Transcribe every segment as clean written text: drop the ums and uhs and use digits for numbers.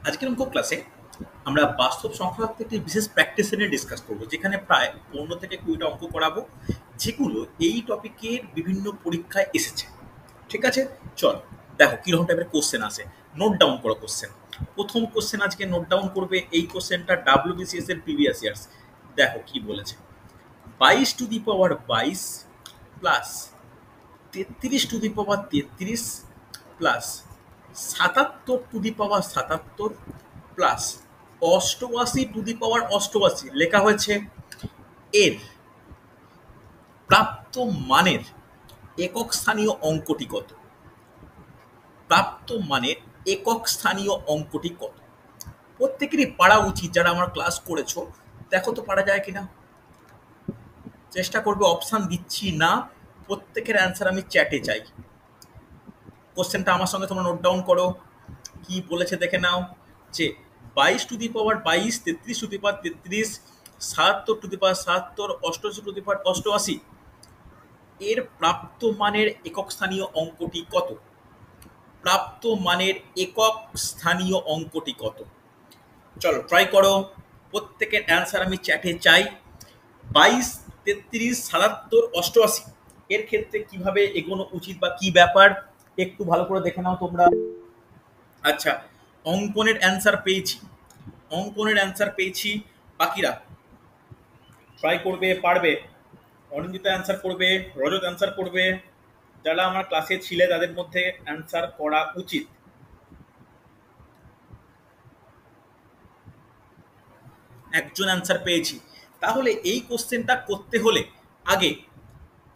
আজকের অঙ্ক ক্লাসে আমরা বাস্তব সংখ্যার একটি বিশেষ প্র্যাকটিস নিয়ে ডিসকাস করব, যেখানে প্রায় 15 থেকে 20টা অঙ্ক করাবো, যেগুলো এই টপিকের বিভিন্ন পরীক্ষায় এসেছে। ঠিক আছে, চল দেখো কিরকম টাইপের কোশ্চেন আসে। নোট ডাউন করো কোশ্চেন। প্রথম কোশ্চেন আজকে নোট ডাউন করবে, এই কোশ্চেনটা ডাব্লিউবিসিএস এর প্রিভিয়াস ইয়ার্স। দেখো কি বলেছে, 22 to the power 22 plus 33 to the power 33 plus 77 to the power 77 plus 88 to the power 88 লেখা হয়েছে। এর প্রাপ্ত মানের একক স্থানীয় অঙ্কটি কত? প্রাপ্ত মানের একক স্থানীয় অঙ্কটি কত? প্রত্যেকেরই পারা উচিত, যারা আমার ক্লাস করেছো। দেখো তো পারা যায় কিনা, চেষ্টা করবে। অপশান দিচ্ছি না, প্রত্যেকের অ্যান্সার আমি চ্যাটে চাই। কোশ্চেনটা আমার সঙ্গে তোমরা নোট ডাউন করো। কি বলেছে দেখে নাও, যে 22 to the power 22, 33 to the power 33, 77 to the power 77, 88 to the power 88 এর প্রাপ্ত মানের একক স্থানীয় অঙ্কটি কত? প্রাপ্ত মানের একক স্থানীয় অঙ্কটি কত? চলো ট্রাই করো, প্রত্যেকের অ্যান্সার আমি চ্যাটে চাই। 22, 33, 77, 88 এর ক্ষেত্রে কিভাবে এগোনো উচিত বা কি ব্যাপার একটু ভালো করে দেখে নাও তোমরা। আচ্ছা, অঙ্কনের অ্যান্সার পেয়েছি, অঙ্কনের অ্যান্সার পেয়েছি। বাকিরা ট্রাই করবে, পারবে। অনিন্দিতা অ্যান্সার করবে, রজত অ্যান্সার করবে। যারা আমার ক্লাসে ছিলে তাদের মধ্যে অ্যান্সার করা উচিত। একজন অ্যান্সার পেয়েছি। তাহলে এই কোশ্চেনটা করতে হলে আগে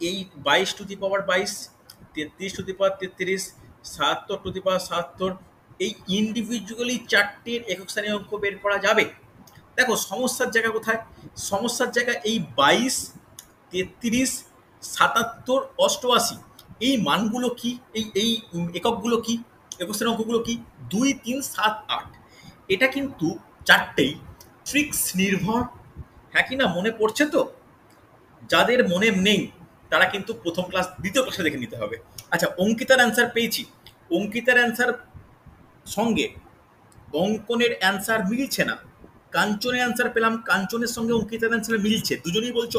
এই 22 to the power 22, 33 to the power 33, 77 to the power 77 এই ইন্ডিভিজুয়ালি চারটের একক স্থানীয় অঙ্ক বের করা যাবে। দেখো সমস্যার জায়গা কোথায়, সমস্যার জায়গা এই 22, 33, 77, 88 এই মানগুলো কি, এই এই এককগুলো কি, একক স্থানীয় অঙ্কগুলো কি, 2, 3, 7, 8। এটা কিন্তু চারটেই ট্রিক্স নির্ভর। হ্যাঁ কি না, মনে পড়ছে তো? যাদের মনে নেই তারা কিন্তু প্রথম ক্লাস দ্বিতীয় ক্লাসে দেখে নিতে হবে। আচ্ছা, অঙ্কিতার অ্যান্সার পেয়েছি। অঙ্কিতার অ্যান্সার সঙ্গে অঙ্কনের অ্যান্সার মিলছে না। কাঞ্চনের অ্যান্সার পেলাম, কাঞ্চনের সঙ্গে অঙ্কিতার অ্যান্সার মিলছে, দুজনেই বলছো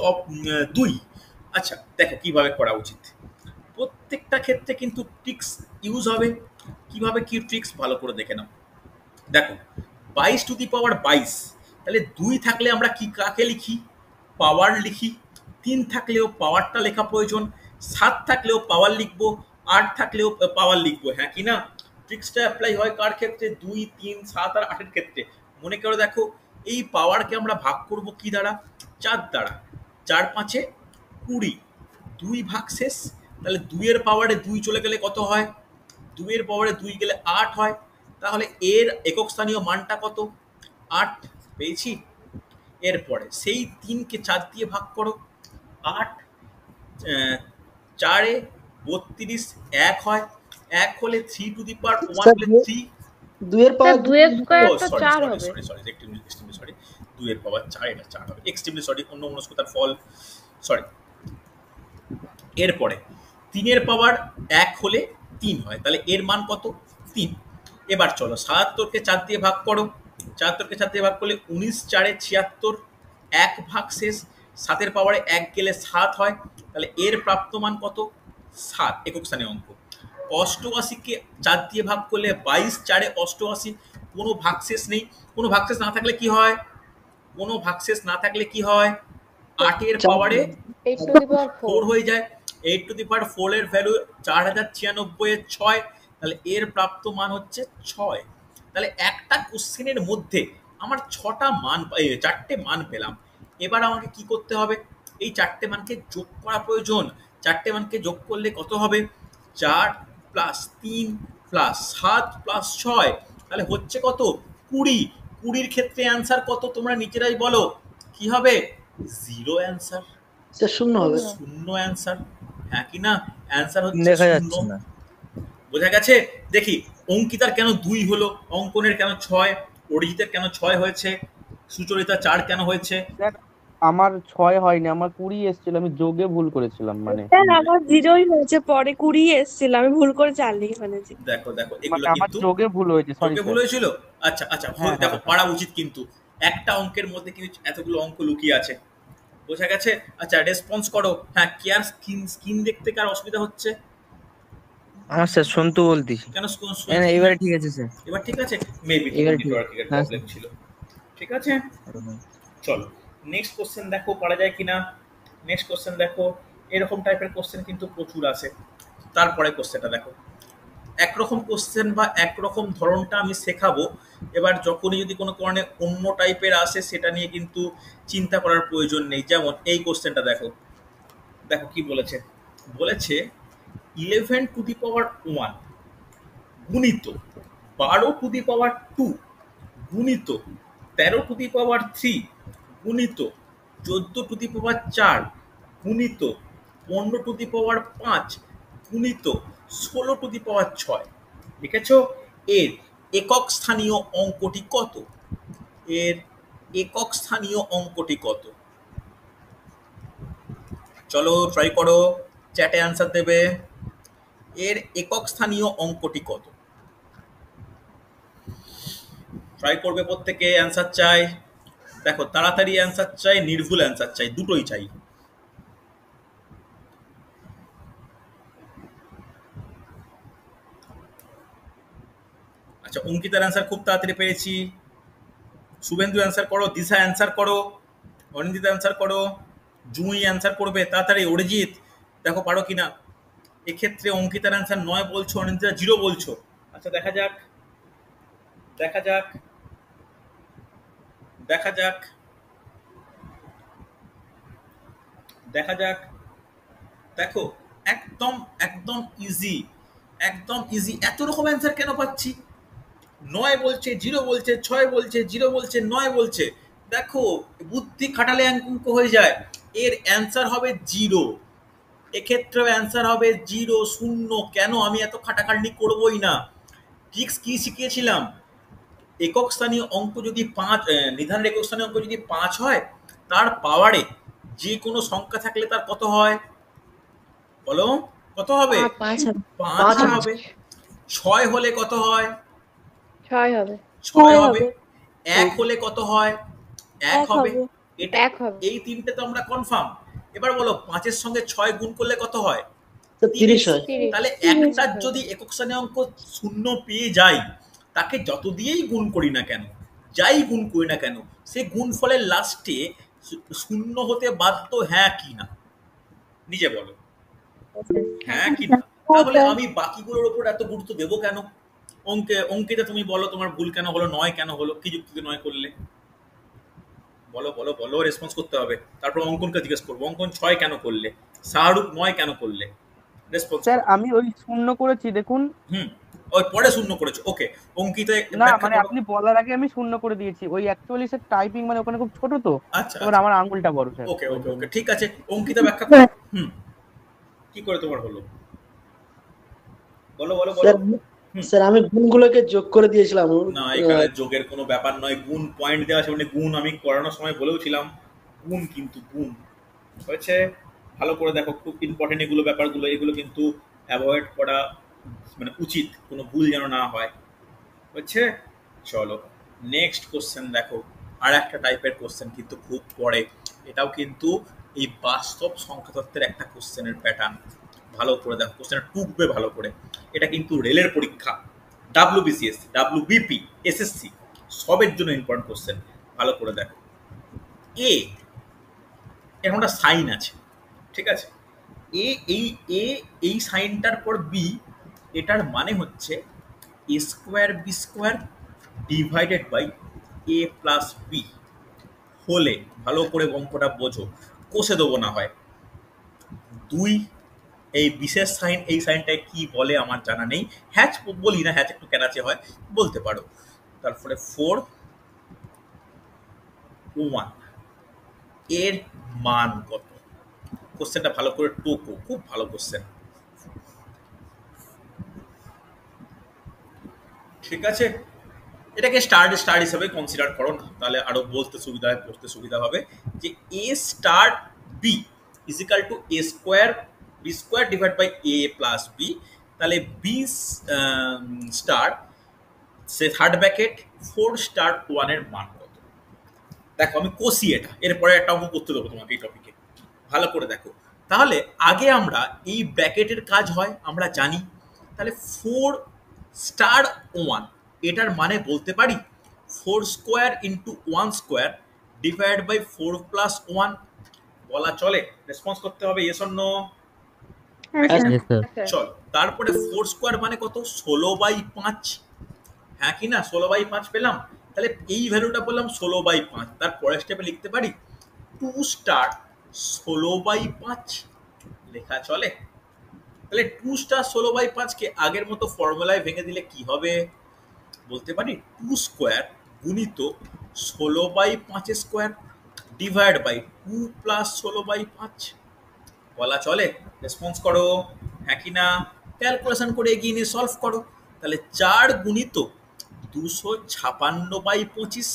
2। আচ্ছা দেখো কিভাবে করা উচিত। প্রত্যেকটা ক্ষেত্রে কিন্তু ট্রিক্স ইউজ হবে। কিভাবে কি ট্রিক্স ভালো করে দেখে নাও। দেখো 22 টু দি পাওয়ার 22, তাহলে 2 থাকলে আমরা কি কাকে লিখি? পাওয়ার লিখি। 3 থাকলেও পাওয়ারটা লেখা প্রয়োজন। 7 থাকলেও পাওয়ার লিখবো, 8 থাকলেও পাওয়ার লিখবো। হ্যাঁ কি না? ট্রিক্সটা অ্যাপ্লাই হয় কার ক্ষেত্রে? 2, 3, 7 আর 8 এর ক্ষেত্রে। মনে করে দেখো, এই পাওয়ারকে আমরা ভাগ করব কি দ্বারা? 4 দ্বারা। 4 5 20, 2 ভাগ শেষ। তাহলে 2 এর পাওয়ারে 2 চলে গেলে কত হয়? 2 এর পাওয়ারে 2 গেলে 8 হয়। তাহলে এর একক স্থানীয় মানটা কত? 8 পেয়েছি। এরপরে সেই 3কে 4 দিয়ে ভাগ করো। 8 4 32, 1 হয়। 1 হলে 3 টু দি পাওয়ার 1 স্যার হলে 3। 2 এর পাওয়ার 2 এর স্কয়ার তো 4 হবে। Sorry extremely sorry. 2 এর পাওয়ার 4, এটা 4 হবে। এক্সট্রিমলি সরি, অন্য মনস্কতার ফল, সরি। এরপরে 3 এর পাওয়ার 1 হলে 3 হয়, তাহলে এর মান কত? 3। এবার চলো 77কে 4 দিয়ে ভাগ করো। 77কে 4 দিয়ে ভাগ করলে 19 4 76, 1 ভাগ শেষ। 7 এর পাওয়ারে 1 গেলে 7 হয়, তাহলে এর প্রাপ্ত মান কত? 7, একক স্থানীয় অঙ্ক। 88কে 4 দিয়ে ভাগ করলে 22 4 88, কোনো ভাগশেষ নেই। কোনো ভাগশেষ না থাকলে কি হয়? কোনো ভাগশেষ না থাকলে কি হয়? 8 এর পাওয়ারে 8 টু দি পাওয়ার 4 4। হয়ে যায়। 8 টু দি পাওয়ার 4 এর ভ্যালু 4096 এর 6, তাহলে এর প্রাপ্ত মান হচ্ছে 6। তাহলে একটা কোশ্চেনের মধ্যে আমার 6টা মান, 4টে মান পেলাম। এবার আমাকে কি করতে হবে? এই 4টে মানকে যোগ করা প্রয়োজন। 4টে মানকে যোগ করলে কত হবে? 4 প্লাস 3 প্লাস 7 প্লাস 6, তাহলে হচ্ছে কত? 20। 20-র ক্ষেত্রে অ্যান্সার কত তোমরা নিজেরাই বলো। কি হবে? 0 অ্যান্সার। স্যার শূন্য হবে। শূন্য অ্যান্সার। হ্যাঁ কি না? অ্যান্সার হচ্ছে দেখা শূন্য। যাচ্ছে না। বোঝা গেছে? দেখি অঙ্কিতার কেন 2 হলো, অঙ্কনের কেন 6, অরিজিতের কেন 6 হয়েছে, সুচরিতা 4 কেন হয়েছে? আমার 6 হয়নি, আমার 20 এসেছিল, আমি যোগে ভুল করেছিলাম মানে। স্যার আমার 0ই হয়েছে, পরে 20 এসেছিল, আমি ভুল করে 4 লিখে ফেলেছি। দেখো দেখো মানে এগুলো আমার কিন্তু যোগে ভুল হয়েছে, সরি তোকে ভুল স্যার। হয়েছিল। আচ্ছা আচ্ছা হ্যাঁ দেখো হ্যাঁ হ্যাঁ। পারা উচিত, কিন্তু একটা অঙ্কের মধ্যে কিন্তু এতগুলো অঙ্ক লুকিয়ে আছে, বোঝা গেছে। আচ্ছা রেসপন্স করো। হ্যাঁ, কেয়ার স্কিন স্কিন দেখতে কার অসুবিধা হচ্ছে? আমার স্যার সন্তু বলতেছি। কেন না এবারে ঠিক আছে স্যার, এবার ঠিক আছে? মেবি তোমার এবারে ঠিক আছে। নেটওয়ার্কের হ্যাঁ প্রবলেম ছিল। ঠিক আছে, চলো নেক্সট কোশ্চেন দেখো পারা যায় কিনা। নেক্সট কোশ্চেন দেখো, এরকম টাইপের কোশ্চেন কিন্তু প্রচুর আছে। তারপরে কোশ্চেনটা দেখো, একরকম কোশ্চেন বা একরকম ধরনটা আমি শেখাবো। এবার যখনই যদি কোনো কারণে অন্য টাইপের আসে সেটা নিয়ে কিন্তু চিন্তা করার প্রয়োজন নেই। যেমন এই কোশ্চেনটা দেখো, দেখো কি বলেছে। বলেছে 11^1 গুণিত 12^2 গুণিত 13^3 গুণিত 14^4 গুণিত 15^5 গুণিত 16^6। লিখেছো? এর একক স্থানীয় অঙ্কটি কত? এর একক স্থানীয় অঙ্কটি কত? চলো ট্রাই করো, চ্যাটে অ্যান্সার দেবে। এর একক স্থানীয় অঙ্কটি কত? ট্রাই করবে প্রত্যেকে, অ্যান্সার চাই। দেখো তাড়াতাড়ি অ্যান্সার চাই, নির্ভুল অ্যান্সার চাই, দুটোই চাই। আচ্ছা অঙ্কিতার অ্যান্সার খুব তাড়াতাড়ি পেয়েছি। শুভেন্দু অ্যান্সার করো, দিশা অ্যান্সার করো, অনিন্দিতা অ্যান্সার করো, জুঁই অ্যান্সার করবে তাড়াতাড়ি। অরিজিৎ দেখো পারো কিনা। এক্ষেত্রে অঙ্কিতার অ্যান্সার 9 বলছো, অনিন্দিতা 0 বলছো। আচ্ছা দেখা যাক, দেখা যাক, দেখা যাক, দেখা যাক। দেখো একদম একদম ইজি, একদম ইজি। এত রকম অ্যান্সার কেন পাচ্ছি? 9 বলছে, 0 বলছে, 6 বলছে, 0 বলছে, 9 বলছে। দেখো বুদ্ধি খাটালে অঙ্ক হয়ে যায়। এর অ্যান্সার হবে 0, এক্ষেত্রেও অ্যান্সার হবে 0, 0। কেন? আমি এত খাটাখাটনি করবই না। ট্রিক্স কি শিখিয়েছিলাম? একক স্থানীয় অঙ্ক যদি 5, নির্ধারণের একক স্থানীয় অঙ্ক যদি 5 হয়, তার পাওয়ারে যে কোনো সংখ্যা থাকলে তার কত হয় বলো? কত হবে? 5 হবে। 5 হবে। 6 হলে কত হয়? 6 হবে। 6 হবে। 1 হলে কত হয়? 1 হবে। হবে। এটা 1 হবে। এই তিনটে তো আমরা কনফার্ম। এবার বলো 5 এর সঙ্গে 6 গুণ করলে কত হয়? তো 30 হয়। 30। তাহলে একটা যদি একক স্থানীয় অঙ্ক 0 পেয়ে যাই, তাকে যত দিয়েই গুণ করি না কেন, যাই গুণ করি না কেন, সে গুণফলের লাস্টে 0 হতে বাধ্য, হ্যাঁ কি না? নিজে বলো, হ্যাঁ কি না? তাহলে আমি বাকিগুলোর উপর এত গুরুত্ব দেবো কেন? অঙ্কেতে তুমি বলো তোমার ভুল কেন হলো, 9 কেন হলো, কি যুক্তিতে 9 করলে? বলো বলো বলো, রেসপন্স করতে হবে। তারপর অঙ্কনকে জিজ্ঞেস করবো, অঙ্কন 6 কেন করলে, শাহরুখ 9 কেন করলে? রেসপন্স স্যার করো। আমি ওই শূন্য করেছি দেখুন। ওই পরে 0 করেছো, ওকে। অঙ্কিতে না ব্যাখ্যা মানে করো। আপনি বলার আগে আমি শূন্য করে দিয়েছি, ওই অ্যাকচুয়ালি স্যার টাইপিং মানে ওখানে খুব ছোট তো, আচ্ছা এবার আমার আঙুলটা বড় স্যার। ওকে ওকে ওকে ঠিক আছে, অঙ্কিতা ব্যাখ্যা করো। কি করে তোমার হলো? বলো বলো বলো। স্যার আমি গুণগুলোকে যোগ করে দিয়েছিলাম। না এখানে যোগের কোনো ব্যাপার নয়, গুণ পয়েন্ট দেওয়া আছে, মানে গুণ আমি করানোর সময় বলেও ছিলাম, গুণ কিন্তু গুণ হয়েছে। ভালো করে দেখো, খুব ইম্পর্টেন্ট এগুলো ব্যাপারগুলো, এগুলো কিন্তু অ্যাভয়েড করা মানে উচিত, কোনো ভুল যেন না হয়, বুঝছে? চলো নেক্সট কোশ্চেন দেখো। আর একটা টাইপের কোশ্চেন কিন্তু খুব পড়ে, এটাও কিন্তু এই বাস্তব সংখ্যাতত্ত্বের একটা কোশ্চেনের প্যাটার্ন। ভালো করে দেখো, কোশ্চেনটা টুকবে ভালো করে। এটা কিন্তু রেলের পরীক্ষা, WBCS, WBP, SSC সবের জন্য ইম্পর্টেন্ট কোশ্চেন। ভালো করে দেখো, এ এরকম একটা সাইন আছে, ঠিক আছে? এ এই এ এই সাইনটার পর বি, এটার মানে হচ্ছে A square B square divided by A plus B হলে, ভালো করে অঙ্কটা বোঝো, কষে দেবো না হয়। 2 এই বিশেষ সাইন, এই সাইনটায় কি বলে আমার জানা নেই, হ্যাচ বলি না, হ্যাচ একটু ক্যারাচে হয়, বলতে পারো। তারপরে 4 1 এর মান কত? কোশ্চেনটা ভালো করে টোকো, খুব ভালো কোশ্চেন, ঠিক আছে? এটাকে স্টার স্টার হিসেবে কনসিডার করো না, তাহলে আরো বলতে সুবিধা হয়, পড়তে সুবিধা হবে। যে A star B is equal to A square B square divide by A plus B. তাহলে বি স্টার সে থার্ড ব্র্যাকেট 4*1 এর মান কত? দেখো আমি কষি এটা, এরপরে একটা অঙ্ক করতে দেবো তোমাকে এই টপিকে, ভালো করে দেখো। তাহলে আগে আমরা এই ব্র্যাকেটের কাজ হয় আমরা জানি, তাহলে 4*1 এটার মানে বলতে পারি 4² ইন্টু 1² ডিভাইড বাই 4+1 বলা চলে? রেসপন্স করতে হবে ইয়েস অর নো? হ্যাঁ হ্যাঁ স্যার। Yes, sir. চল, তারপরে 4² মানে কত? 16/5, হ্যাঁ কি না? 16/5 পেলাম। তাহলে এই ভ্যালুটা বললাম 16/5, তার পরের স্টেপে লিখতে পারি 2 16/5 লেখা চলে? তাহলে 2 16/5 কে আগের মতো ফর্মুলায় ভেঙে দিলে কি হবে? বলতে পারি 2² গুণিত 16/5² ডিভাইড বাই 2+16/5 বলা চলে? রেসপন্স করো, হ্যাঁ কি না? ক্যালকুলেশন করে এগিয়ে নিয়ে সলভ করো। তাহলে 4 গুণিত 256/25,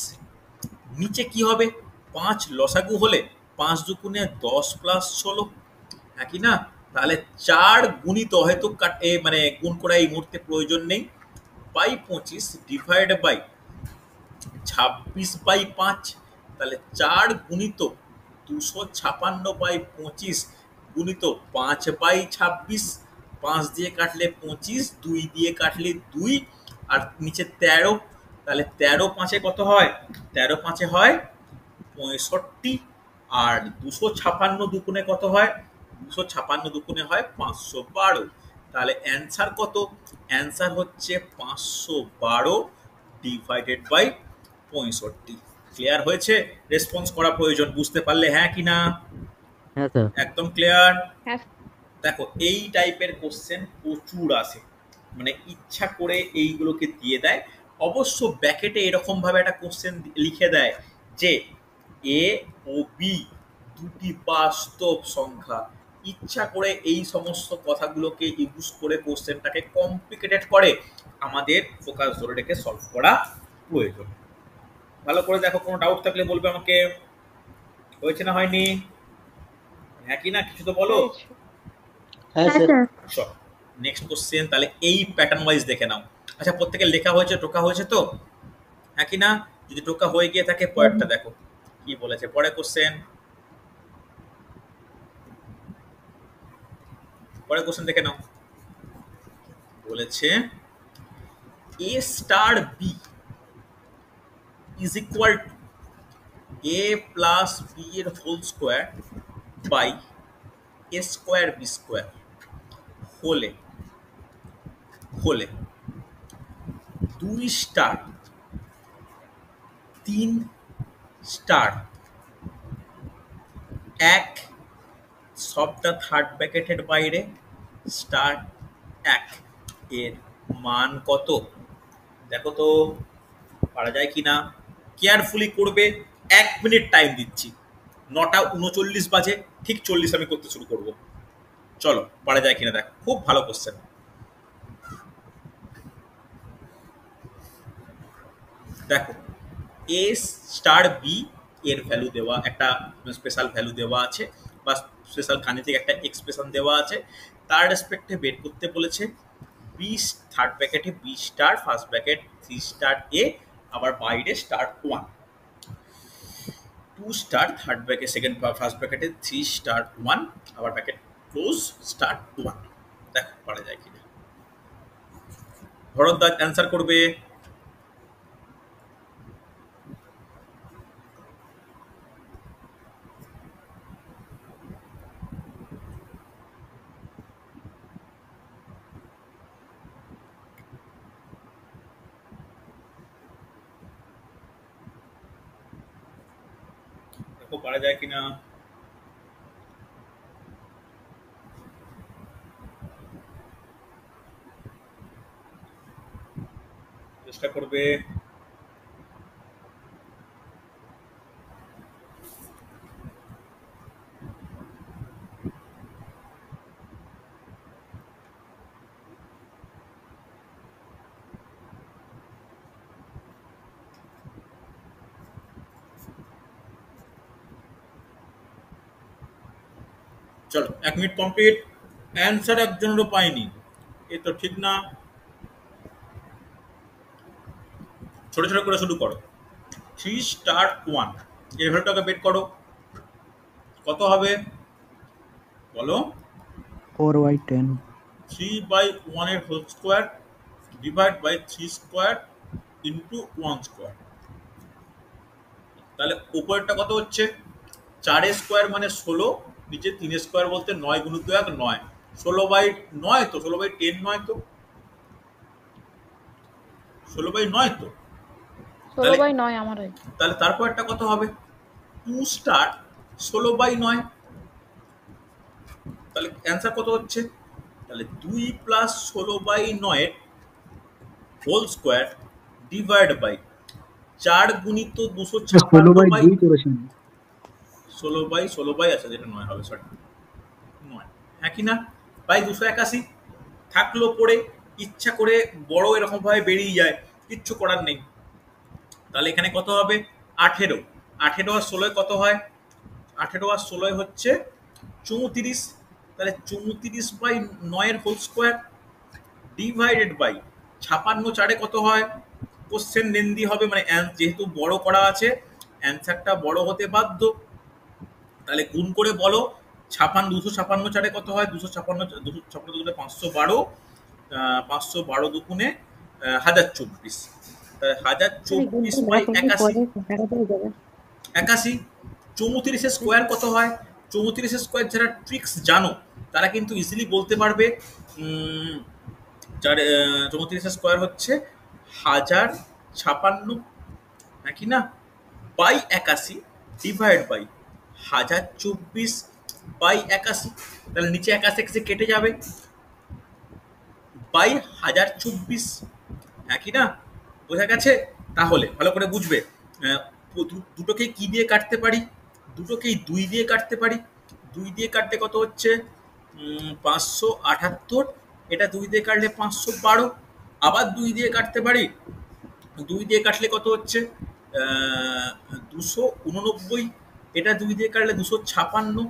নিচে কি হবে? 5 লসাগু হলে 5 দুগুণে 10+16, হ্যাঁ কি না? তাহলে 4 গুণিত, হয়তো মানে গুণ করা এই মুহূর্তে প্রয়োজন নেই, বাই 25 ডিভাইড বাই 26/5। তাহলে 4 গুণিত 256/25 গুণিত 5/26, 5 দিয়ে কাটলে 25, 2 দিয়ে কাটলে 2, আর নিচে 13। তাহলে 13×5 কত হয়? 13×5 হয় 65, আর 256 দুগুণে কত হয়? 256 দুগুণে হয় 512। তাহলে অ্যান্সার কত? অ্যান্সার হচ্ছে 512 ডিভাইডেড বাই 65। ক্লিয়ার হয়েছে? রেসপন্স করা প্রয়োজন, বুঝতে পারলে হ্যাঁ কি না? Yes, sir. একদম ক্লিয়ার? হ্যাঁ দেখো এই টাইপের কোশ্চেন প্রচুর আসে, মানে ইচ্ছা করে এইগুলোকে দিয়ে দেয়। অবশ্য ব্যাকেটে এরকম ভাবে একটা কোশ্চেন লিখে দেয় যে এ ও বি দুটি বাস্তব সংখ্যা, ইচ্ছা করে এই সমস্ত কথাগুলোকে ইউজ করে কোশ্চেনটাকে কমপ্লিকেটেড করে, আমাদের ফোকাস ধরে রেখে সলভ করা প্রয়োজন। ভালো করে দেখো, কোনো ডাউট থাকলে বলবে আমাকে। হয়েছে না হয়নি? হ্যাঁ কি না? কিছু তো বলো। হয়েছে। হ্যাঁ হ্যাঁ স্যার। স্যার। চল নেক্সট কোশ্চেন, তাহলে এই প্যাটার্ন ওয়াইজ দেখে নাও। আচ্ছা প্রত্যেকের লেখা হয়েছে, টোকা হয়েছে তো, হ্যাঁ কি না? যদি টোকা হয়ে গিয়ে থাকে পরেরটা দেখো কি বলেছে। পরে কোশ্চেন, পরে কোশ্চেন দেখে নাও। বলেছে A star B is equal to A plus B এর whole square by A square B square হলে হলে 2 স্টার 3 স্টার 1 সবটা থার্ড ব্র্যাকেটের বাইরে স্টার 1 এর মান কত? দেখো তো পারা যায় কি না। কেয়ারফুলি করবে, 1 মিনিট টাইম দিচ্ছি, 9:39 বাজে, ঠিক 40 আমি করতে শুরু করব। চলো পারা যায় কিনা দেখো, খুব ভালো কোশ্চেন। দেখো এ স্টার বি এর ভ্যালু দেওয়া, একটা স্পেশাল ভ্যালু দেওয়া আছে বা স্পেশাল গাণিতিক একটা এক্সপ্রেশন দেওয়া আছে, তার রেসপেক্টে বের করতে বলেছে বি থার্ড ব্র্যাকেটে B star, first bracket 3 star A, আবার বাইরে star 1, 2 star third bracket second first ব্র্যাকেটে 3 স্টার 1, আবার ব্র্যাকেট ক্লোজ স্টার 1। দেখো পারা যায় কিনা। ভরদ্বাজ অ্যান্সার করবে। দেখো পারা যায় কিনা। চেষ্টা করবে। চলো 1 মিনিট কমপ্লিট। অ্যান্সার একজনেরও পাইনি, এ তো ঠিক না। ছোট ছোট করে শুরু করো। 3 স্টার 1 এর ভ্যালুটাকে বের করো, কত হবে বলো? 4/10 3/1 এর whole square divide by 3 square into 1 square. তাহলে উপরেরটা কত হচ্ছে? 4 স্কোয়ার মানে 16, নিচে 3 স্কোয়ার বলতে 9 গুণিত 1 9, 16/9 তো, 16/10 নয় তো, 16/9 তো। 16/9 আমার হয়। তাহলে তারপরটা কত হবে? 2 স্টার 16/9। তাহলে অ্যান্সার কত হচ্ছে? তাহলে 2 প্লাস 16/9 এর হোল স্কোয়ার ডিভাইড বাই 4 গুণিত 256 বাই 16/2 করেছেন। 16/16 আছে, যেটা 9 হবে, সরি 9, হ্যাঁ কি না, বাই 281 থাকলো পড়ে, ইচ্ছা করে বড় এরকম ভাবে বেরিয়ে যায়, কিচ্ছু করার নেই। তাহলে এখানে কত হবে? 18। 18 আর 16 কত হয়? 18 আর 16 হচ্ছে 34। তাহলে 34/9 এর হোল স্কোয়ার ডিভাইডেড বাই 56 4-এ কত হয়? কোশ্চেন লেন্দি হবে, মানে যেহেতু বড় করা আছে অ্যান্সারটা বড় হতে বাধ্য। তাহলে গুণ করে বলো 56 256 4-এ কত হয়? 256 256 দুগুণে 512, 512 দুগুণে 1024। তাহলে 1024/81। 81। 34 স্কোয়ার কত হয়? 34 স্কোয়ার যারা ট্রিক্স জানো তারা কিন্তু ইজিলি বলতে পারবে। 34 স্কোয়ার হচ্ছে 1056, হ্যাঁ কি না, বাই 81 ডিভাইড বাই 1024/81। তাহলে নিচে 81 কেটে যাবে, বাই 1024, হ্যাঁ কি না, বোঝা গেছে? তাহলে ভালো করে বুঝবে, দুটোকেই কি দিয়ে কাটতে পারি? দুটোকেই 2 দিয়ে কাটতে পারি। 2 দিয়ে কাটতে কত হচ্ছে? 578। এটা 2 দিয়ে কাটলে 512। আবার 2 দিয়ে কাটতে পারি, 2 দিয়ে কাটলে কত হচ্ছে? 289। এটা 2 দিয়ে কাটলে 256।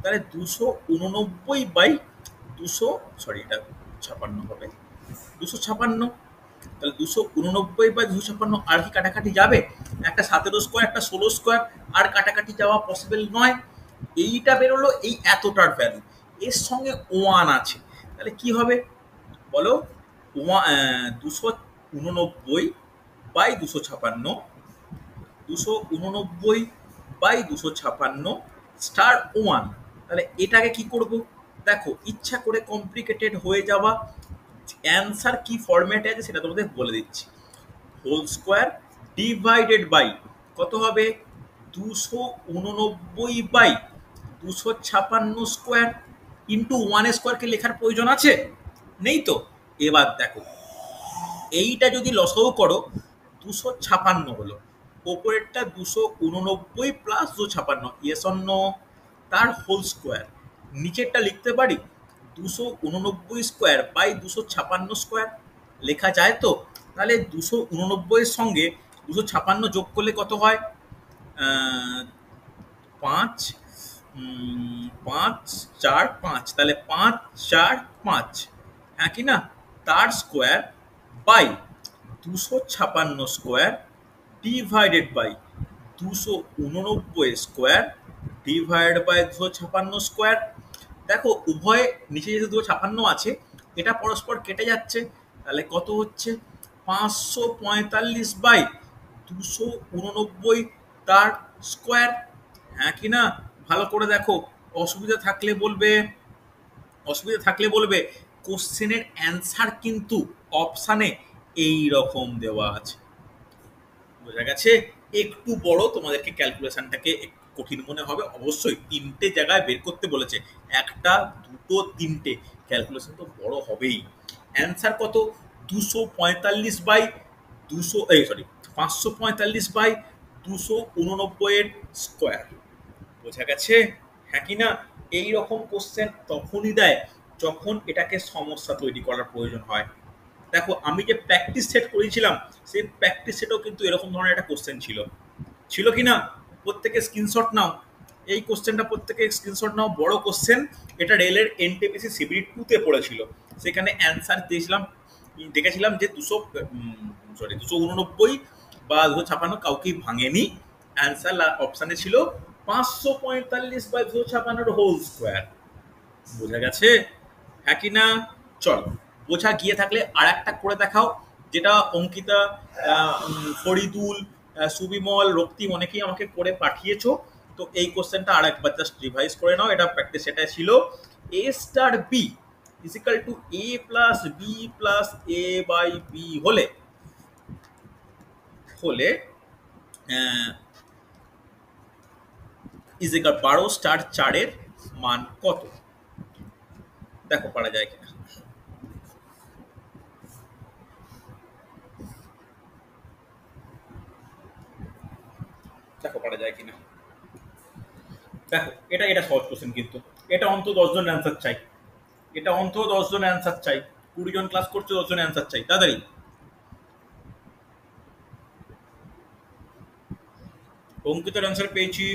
তাহলে 289/200, সরি এটা 56 হবে, 256। তাহলে 289/256 আর কি কাটাকাটি যাবে? একটা 17 স্কোয়ার একটা 16 স্কোয়ার, আর কাটাকাটি যাওয়া পসিবল নয়। এইটা বেরোলো এই এতটার ভ্যালু, এর সঙ্গে 1 আছে, তাহলে কি হবে বলো? 289/256, 289/256 স্টার 1। তাহলে এটাকে কি করব? দেখো ইচ্ছা করে কমপ্লিকেটেড হয়ে যাওয়া, অ্যান্সার কি ফরম্যাটে আছে সেটা তোমাদের বলে দিচ্ছি। হোল স্কোয়ার ডিভাইডেড বাই কত হবে? 289/256 স্কোয়ার ইন্টু 1 স্কোয়ারকে লেখার প্রয়োজন আছে? নেই তো। এবার দেখো এইটা যদি লসাগু করো 256 হলো, ওপরেরটা 289 প্লাস 256, ইয়েস অর নো? তার হোল স্কোয়ার। নিচেরটা লিখতে পারি 289 স্কোয়ার বাই 256 স্কোয়ার, লেখা যায় তো? তাহলে 289 এর সঙ্গে 256 যোগ করলে কত হয়? 5 5 4 5, তাহলে 5 4 5, হ্যাঁ কি না, তার square by 256 square divided by 289 square divide by 256 square. দেখো উভয়ে নিচে যেহেতু 256 আছে, এটা পরস্পর কেটে যাচ্ছে, তাহলে কত হচ্ছে? 545/289 তার স্কোয়ার, হ্যাঁ কি না? ভালো করে দেখো, অসুবিধা থাকলে বলবে, অসুবিধা থাকলে বলবে। কোশ্চেনের অ্যান্সার কিন্তু অপশানে এই রকম দেওয়া আছে, বোঝা গেছে? একটু বড়, তোমাদেরকে ক্যালকুলেশনটাকে কঠিন মনে হবে অবশ্যই, 3টে জায়গায় বের করতে বলেছে, 1টা 2টো 3টে, ক্যালকুলেশন তো বড় হবেই। অ্যান্সার কত? 245/200, সরি 545/289 এর স্কোয়ার, বোঝা গেছে? হ্যাঁ কি না? এই রকম কোশ্চেন তখনই দেয় যখন এটাকে সমস্যা তৈরি করার প্রয়োজন হয়। দেখো আমি যে প্র্যাকটিস সেট করেছিলাম, সেই প্র্যাকটিস সেটও কিন্তু এরকম ধরনের একটা কোশ্চেন ছিল, ছিল কি না? প্রত্যেকে স্ক্রিনশট নাও, এই কোশ্চেনটা প্রত্যেকে স্ক্রিনশট নাও, বড় কোশ্চেন। এটা রেলের এনটিপিসি সিবিডি 2-তে পড়েছিল। সেখানে অ্যান্সার দিয়েছিলাম, দেখেছিলাম যে 289 বা 256 কাউকেই ভাঙেনি। অ্যান্সার অপশানে ছিল 545/256 হোল স্কোয়ার। বোঝা গেছে? হ্যাঁ কি না? চল, বোঝা গিয়ে থাকলে আর একটা করে দেখাও, যেটা অঙ্কিতা, ফরিদুল, সুবিমল, রক্তিম অনেকেই আমাকে করে পাঠিয়েছো। তো এই কোশ্চেনটা আর একবার জাস্ট রিভাইজ করে নাও। এটা প্র্যাকটিস, এটা ছিল a star b equal to a plus b plus a by b হলে হলে ইজিক্যাল 12 স্টার 4-এর মান কত? দেখো পারা যায় কিনা। দেখো পারা যায় কিনা। দেখো, এটা সহজ কোশ্চেন, কিন্তু এটা অন্তত 10 জন অ্যান্সার চাই। এটা অন্তত 10 জন অ্যান্সার চাই। 20 জন ক্লাস করছে, 10 জন অ্যান্সার চাই, তাড়াতাড়ি। অঙ্কিতার অ্যান্সার পেয়েছি,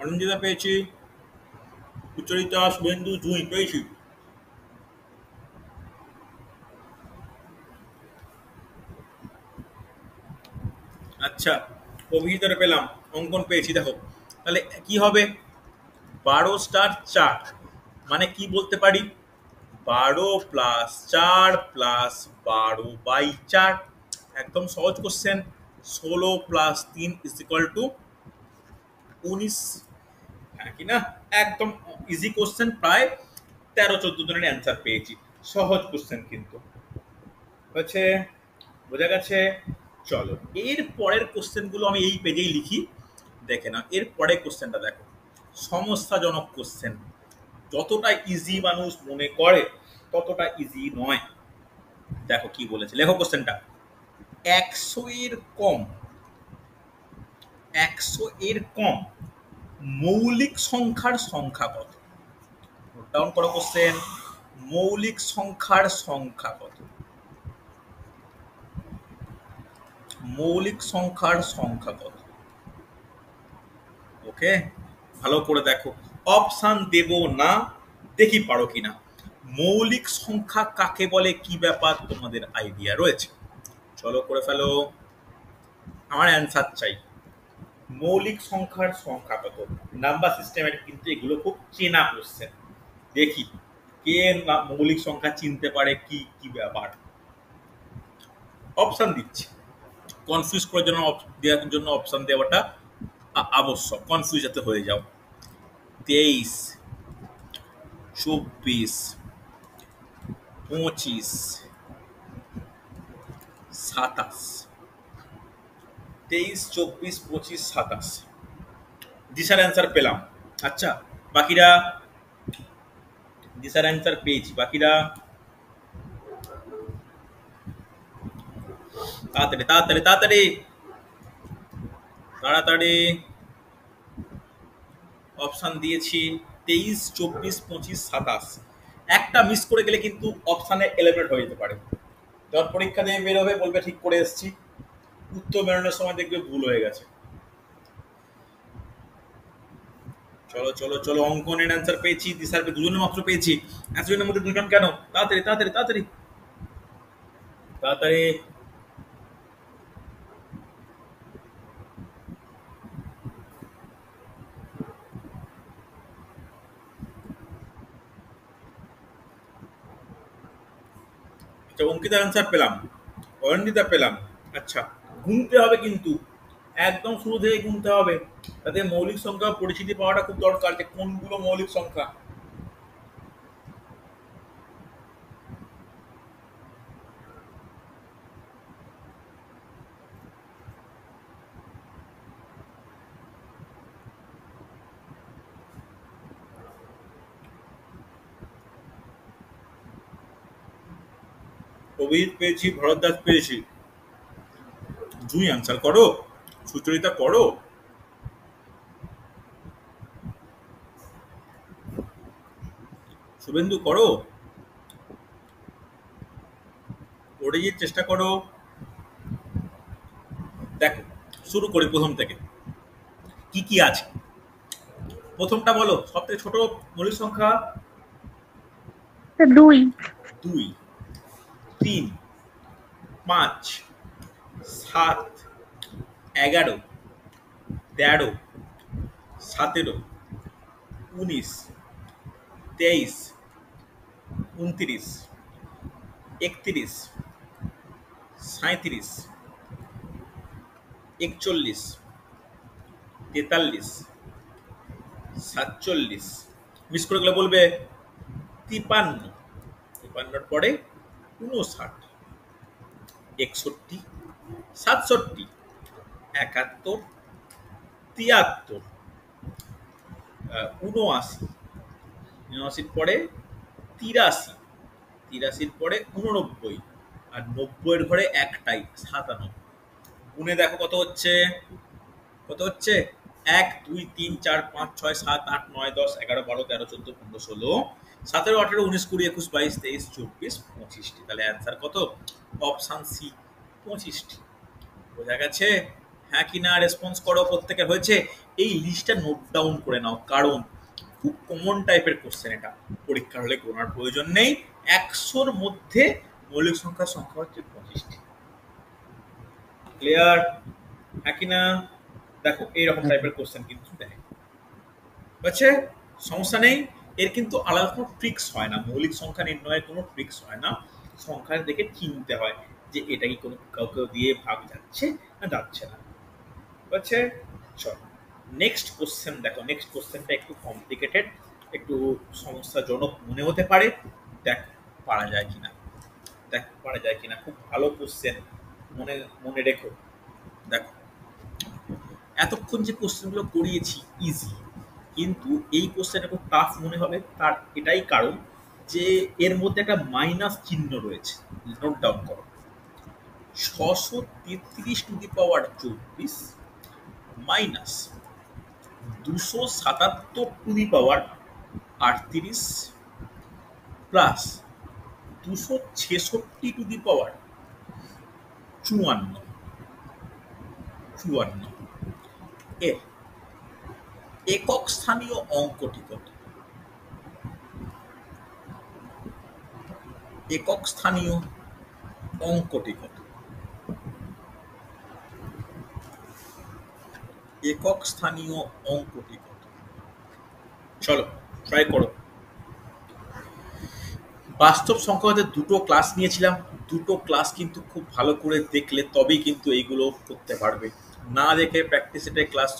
অরঞ্জিতা পেয়েছি, সুচরিতা, শুভেন্দু, জুঁই পেয়েছি। আচ্ছা, অভিজিতারে পেলাম, অঙ্কন পেয়েছি। দেখো তাহলে কি হবে, 12 স্টার 4 মানে কি বলতে পারি, 12 প্লাস 4 প্লাস 12/4। একদম সহজ question. 16 plus 3 is equal two 19। হ্যাঁ কি না? একদম ইজি কোশ্চেন। প্রায় 13-14 জনের অ্যান্সার পেয়েছি। সহজ কোশ্চেন কিন্তু হচ্ছে, বোঝা গেছে? চলো, এর পরের কোশ্চেনগুলো আমি এই পেজেই লিখি, দেখে না। এর পরের কোশ্চেনটা দেখো, সমস্যাজনক কোশ্চেন। যতটা ইজি মানুষ মনে করে ততটা ইজি নয়। দেখো কি বলেছে, লেখো কোশ্চেনটা। 100-এর কম 100-এর কম মৌলিক সংখ্যার সংখ্যা কত? নোট ডাউন করো কোশ্চেন। মৌলিক সংখ্যার সংখ্যা কত? মৌলিক সংখ্যার সংখ্যা কত? ওকে, ভালো করে দেখো, অপশান দেব না, দেখি পারো কিনা। মৌলিক সংখ্যা কাকে বলে, কি ব্যাপার তোমাদের আইডিয়া রয়েছে? চলো করে ফেলো, আমার অ্যান্সার চাই। মৌলিক সংখ্যার সংখ্যা কত? নাম্বার সিস্টেমের কিন্তু এগুলো খুব চেনা কোশ্চেন। দেখি কে মৌলিক সংখ্যা চিনতে পারে, কি কি ব্যাপার। অপশান দিচ্ছি, কনফিউজ করার জন্য, দেওয়ার জন্য অপশান দেওয়াটা আবশ্যক, কনফিউজ যাতে হয়ে যাও। 23, 24, 25, 27। 23, 24, 25, 27 দিশার অ্যান্সার পেলাম। আচ্ছা, বাকিরা? দিশার অ্যান্সার পেয়েছি, বাকিরা? তাড়াতাড়ি তাড়াতাড়ি তাড়াতাড়ি তাড়াতাড়ি। অপশান দিয়েছি 23, 24, 25, 27। একটা মিস করে গেলে কিন্তু অপশানে এলিমিনেট হয়ে যেতে পারে। যখন পরীক্ষা দিয়ে বেরোবে বলবে ঠিক করে এসেছি, উত্তর বেরোনোর সময় দেখবে ভুল হয়ে গেছে। চলো চলো চলো, অঙ্কনের অ্যান্সার পেয়েছি, দিশার দুজনের মাত্র পেয়েছি। এতজনের মধ্যে দুজন কেন? তাড়াতাড়ি তাড়াতাড়ি তাড়াতাড়ি তাড়াতাড়ি। আচ্ছা, অঙ্কিতার অ্যান্সার পেলাম, অরণ্যিতা পেলাম। আচ্ছা, গুনতে হবে কিন্তু, একদম শুরু থেকে গুনতে হবে। তাতে মৌলিক সংখ্যা পরিচিতি পাওয়াটা খুব দরকার, যে কোনগুলো মৌলিক সংখ্যা। অভিজিৎ পেয়েছি, ভরদ্বাজ পেয়েছি। জুঁই অ্যান্সার করো, সুচরিতা করো। শুভেন্দু করো, অরিজিৎ চেষ্টা করো। দেখো, শুরু করি প্রথম থেকে। কি কি আছে? প্রথমটা বলো, সবথেকে ছোট মৌলিক সংখ্যা। 2 2, 3, 5, 7, 11, 13, 17, 19, 23, 29, 31, 37, 41, 43, 47, মিস করে গেলে বলবে 53, 53 পরে 59, 61, 67, 71, 73, 79, 79 পরে 83, 83 পরে 89, আর 90 ঘরে একটাই 97। গুনে দেখো কত হচ্ছে, কত হচ্ছে? 1, 2, 3, 4, 5, 6, 7, 8, 9, 10, 11, 12, 13, 14, 15, 16, 17, 18, 19, 20, 21, 22, 23, 24, 25টি। তাহলে অ্যান্সার কত? অপশান সি, 25টি। বোঝা গেছে? হ্যাঁ কি না রেসপন্স করো, প্রত্যেকের হয়েছে? এই লিস্টটা নোট ডাউন করে নাও, কারণ খুব কমন টাইপের কোশ্চেন এটা, পরীক্ষার হলে গোনার প্রয়োজন নেই। 100-র মধ্যে মৌলিক সংখ্যার সংখ্যা হচ্ছে 25টি। ক্লিয়ার? হ্যাঁ কি না? দেখো এইরকম টাইপের কোশ্চেন কিন্তু দেয়, বুঝছে? সমস্যা নেই। এর কিন্তু আলাদা কোনো ট্রিক্স হয় না, মৌলিক সংখ্যা নির্ণয়ের কোনো ট্রিক্স হয় না। সংখ্যা দেখে চিনতে হয় যে এটা কি কোনো কাউকে দিয়ে ভাগ যাচ্ছে না যাচ্ছে না, বুঝছে? চল নেক্সট কোশ্চেন দেখো। নেক্সট কোশ্চেনটা একটু কমপ্লিকেটেড, একটু সমস্যাজনক মনে হতে পারে। দেখ পারা যায় কিনা, দেখ পারা যায় কিনা। খুব ভালো কোশ্চেন, মনে মনে রেখো। দেখো এতক্ষণ যে কোশ্চেনগুলো করিয়েছি ইজি, কিন্তু এই কোশ্চেনটা খুব টাফ মনে হবে। তার এটাই কারণ যে এর মধ্যে একটা মাইনাস চিহ্ন রয়েছে। নোট ডাউন করো, 633 to the power 24 minus 277 to the power 38 plus 266 to the power 54 এর একক স্থানীয় অঙ্কটি কত? একক স্থানীয় অঙ্কটি কত? একক স্থানীয় অঙ্কটি কত? চলো ট্রাই করো। বাস্তব সংখ্যাতে দুটো ক্লাস নিয়েছিলাম, দুটো ক্লাস কিন্তু খুব ভালো করে দেখলে তবেই কিন্তু এইগুলো করতে পারবে। না দেখে প্র্যাকটিস সেটে ক্লাস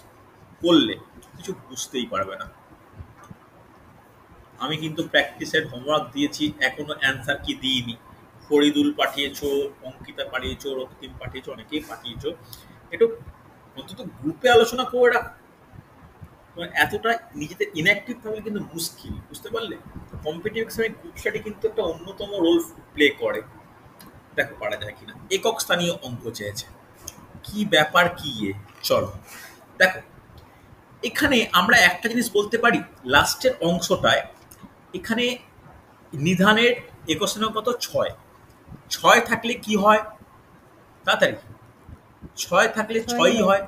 করলে কিছু বুঝতেই পারবে না। আমি কিন্তু প্র্যাকটিসের হোমওয়ার্ক দিয়েছি, এখনো অ্যান্সার কি দিইনি। ফরিদুল পাঠিয়েছো, অঙ্কিতা পাঠিয়েছো, রক্তিম পাঠিয়েছো, অনেকেই পাঠিয়েছো। একটু অন্তত গ্রুপে আলোচনা করে রাখো। এতটা নিজেদের ইনঅ্যাক্টিভ থাকলে কিন্তু মুশকিল, বুঝতে পারলে? কম্পিটিটিভ এক্সামে গ্রুপ স্টাডি কিন্তু একটা অন্যতম রোল প্লে করে। দেখো পারা যায় কিনা। একক স্থানীয় অঙ্ক চেয়েছে, কি ব্যাপার কি চলো দেখো। এখানে আমরা একটা জিনিস বলতে পারি, লাস্টের অংশটায় এখানে নিধানের একক স্থানীয় কত? 6। 6 থাকলে কি হয়? তাড়াতাড়ি, 6 থাকলে 6ই হয়,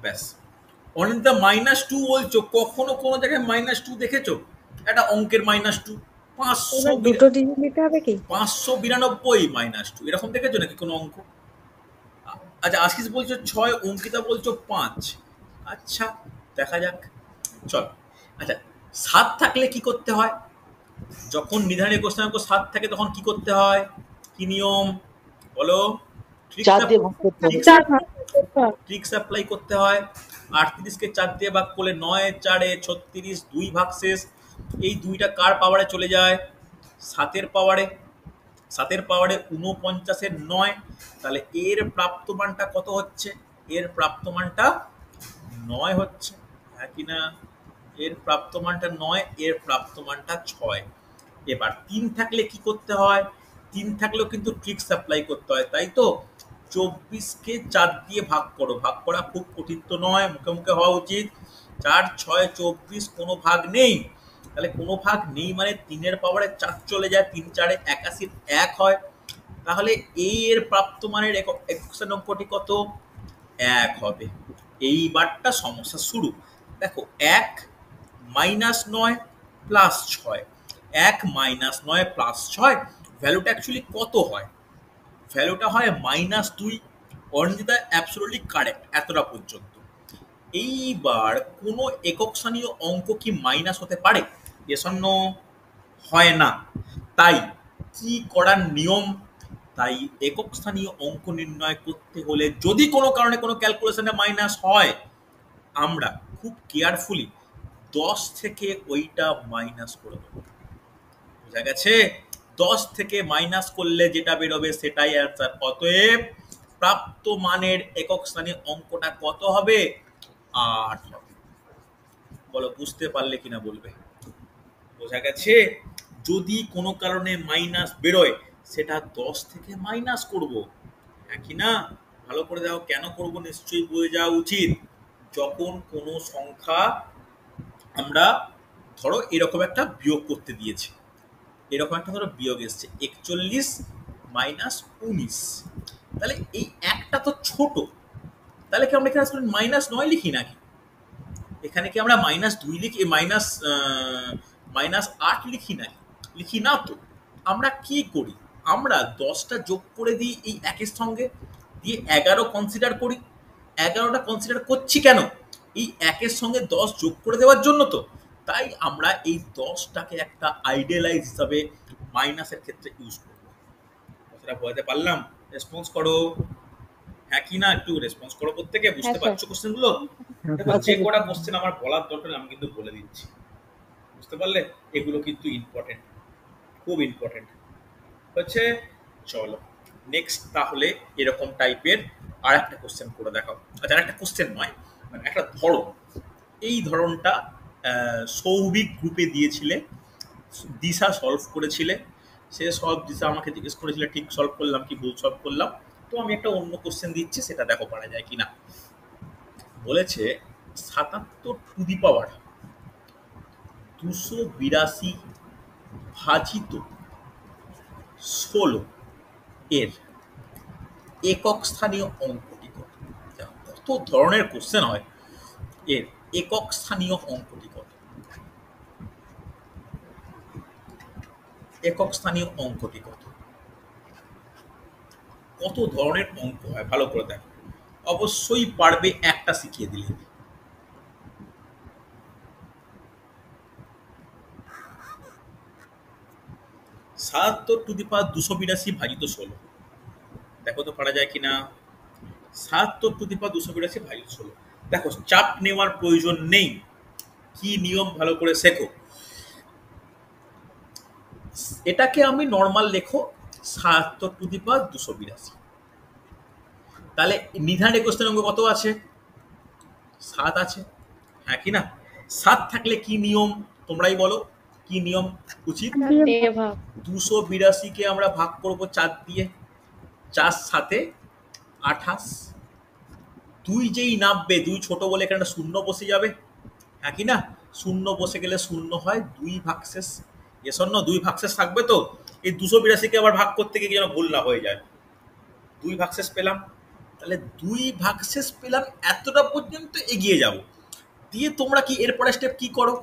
ব্যাস। অনিন্দা -2 বলছো, কখনো কোনো জায়গায় -2 দেখেছো? একটা অঙ্কের -2 দুটো ডিজিট নিতে হবে কি? 592 -2 এরকম দেখেছো নাকি কোনো অঙ্ক? আচ্ছা আশিস বলছো 6, অঙ্কিতা বলছো 5। আচ্ছা দেখা যাক, চল। আচ্ছা 7 থাকলে কি করতে হয়? যখন নির্ধারণী কোশ্চেন 7 থাকে তখন কি করতে হয়? কি নিয়ম বলো? 4 দিয়ে ভাগ করতে হবে। ট্রিক্স অ্যাপ্লাই করতে হয়। 38কে 4 দিয়ে ভাগ করলে 9 4 36, 2 ভাগ শেষ। এই 2টা কার পাওয়ারে চলে যায়? 7-এর পাওয়ারে। 7-এর পাওয়ারে 49-এর 9, তাহলে এর প্রাপ্তমানটা কত হচ্ছে? এর প্রাপ্তমানটা 9 হচ্ছে, হ্যাঁ কিনা? এর প্রাপ্তমানটা 9, এর প্রাপ্তমানটা 6। এবার 3 থাকলে কি করতে হয়? 3 থাকলেও কিন্তু ট্রিক্স অ্যাপ্লাই করতে হয়, তাই তো? 24কে 4 দিয়ে ভাগ করো। ভাগ করা খুব কঠিন তো নয়, মুখে মুখে হওয়া উচিত। 4, 6, 24, কোনো ভাগ নেই। তাহলে কোনো ভাগ নেই মানে 3-এর পাওয়ারে 4 চলে যায়, 3 4 81 1 হয়। তাহলে এই এর প্রাপ্তমানের একক অঙ্কটি কত? 1 হবে। এইবারটা সমস্যা শুরু। দেখো 1 মাইনাস 9 প্লাস 6, 1 মাইনাস 9 প্লাস 6, ভ্যালুটা অ্যাকচুয়ালি কত হয়? ভ্যালুটা হয় -2। অনিন্দিতা অ্যাবসলিউটলি কারেক্ট এতটা পর্যন্ত। এইবার কোনো একক স্থানীয় অঙ্ক কি মাইনাস হতে পারে? Yes or no? হয় না। তাই কি করার নিয়ম? তাই একক স্থানীয় অঙ্ক নির্ণয় করতে হলে যদি কোনো কারণে কোনো ক্যালকুলেশনে মাইনাস হয়, আমরা খুব কেয়ারফুলি 10 থেকে ওইটা মাইনাস করে দেবো। বোঝা গেছে? 10 থেকে মাইনাস করলে যেটা বেরোবে সেটাই অ্যান্সার। অতএব প্রাপ্ত মানের একক স্থানীয় অঙ্কটা কত হবে? 8 হবে। বলো বুঝতে পারলে কিনা বলবে। বোঝা গেছে? যদি কোনো কারণে মাইনাস বেরোয় সেটা 10 থেকে মাইনাস করব, হ্যাঁ কি না? ভালো করে দাও। কেন করব নিশ্চয়ই বুঝে যাওয়া উচিত। যখন কোনো সংখ্যা আমরা ধরো এরকম একটা বিয়োগ করতে দিয়েছি, এরকম একটা ধরো বিয়োগ এসছে 41 মাইনাস 19, তাহলে এই একটা তো ছোট, তাহলে কি আমরা এখানে -9 লিখি নাকি? এখানে কি আমরা -2 লিখি, -8 লিখি নাকি? লিখি না তো। আমরা কি করি? আমরা 10টা যোগ করে দিই এই একের সঙ্গে, দিয়ে 11 কনসিডার করি। 11টা কনসিডার করছি কেন? এই একের সঙ্গে 10 যোগ করে দেওয়ার জন্য তো। তাই আমরা এই 10টাকে একটা আইডিয়ালাইজ হিসাবে মাইনাসের ক্ষেত্রে ইউজ করব। কথাটা বোঝাতে পারলাম? রেসপন্স করো, হ্যাঁ কি না? একটু রেসপন্স করো প্রত্যেকে। বুঝতে স্যার। পারছো কোশ্চেনগুলো? দেখো যে কটা কোশ্চেন আমার বলার দরকার আমি কিন্তু বলে দিচ্ছি। বুঝতে পারলে? এগুলো কিন্তু ইম্পর্টেন্ট, খুব ইম্পর্টেন্ট হচ্ছে। চলো নেক্সট তাহলে এরকম টাইপের আর একটা কোশ্চেন করে দেখাও। আচ্ছা, আর একটা কোশ্চেন নয়, মানে একটা ধরন। এই ধরনটা সৌভিক গ্রুপে দিয়েছিলে, দিশা সলভ করেছিলে। সে সব দিশা আমাকে জিজ্ঞেস করেছিল ঠিক সলভ করলাম কি ভুল সলভ করলাম। তো আমি একটা অন্য কোশ্চেন দিচ্ছি, সেটা দেখো পারা যায় কিনা। বলেছে 77 ভাজিত 16 এর একক স্থানীয় অঙ্কটি কত? কত ধরনের কোশ্চেন হয়। এর একক স্থানীয় অঙ্কটি কত? একক স্থানীয় অঙ্কটি কত? কত ধরনের অঙ্ক হয় ভালো করে দেখো। অবশ্যই পারবে একটা শিখিয়ে দিলে। (77) ভাজিত 16, দেখো তো পারা যায় কিনা। 77 ভাজিত 16। দেখো চাপ নেওয়ার প্রয়োজন নেই, কি নিয়ম ভালো করে শেখো। এটাকে আমি নর্মাল লেখো 77 তাহলে নির্ধারণে কোশ্চেন অঙ্ক কত আছে? 7 আছে, হ্যাঁ কি না? 7 থাকলে কি নিয়ম তোমরাই বলো, কি নিয়ম উচিত? 282 আমরা ভাগ করব 4 দিয়ে, 4 সাথে 28। 2 যেই নামবে, 2 ছোট বলে এখানে শূন্য বসে যাবে, হ্যাঁ কি না? শূন্য বসে গেলে শূন্য হয় 2 ভাগশেষ। এস অন্য 2 ভাগশেষ থাকবে তো। এই 282 আবার ভাগ করতে গিয়ে যেন ভুল না হয়ে যায়। 2 ভাগশেষ পেলাম, তাহলে 2 ভাগশেষ পেলাম, এতটা পর্যন্ত এগিয়ে যাব। দিয়ে তোমরা কি এরপরে স্টেপ কি করো?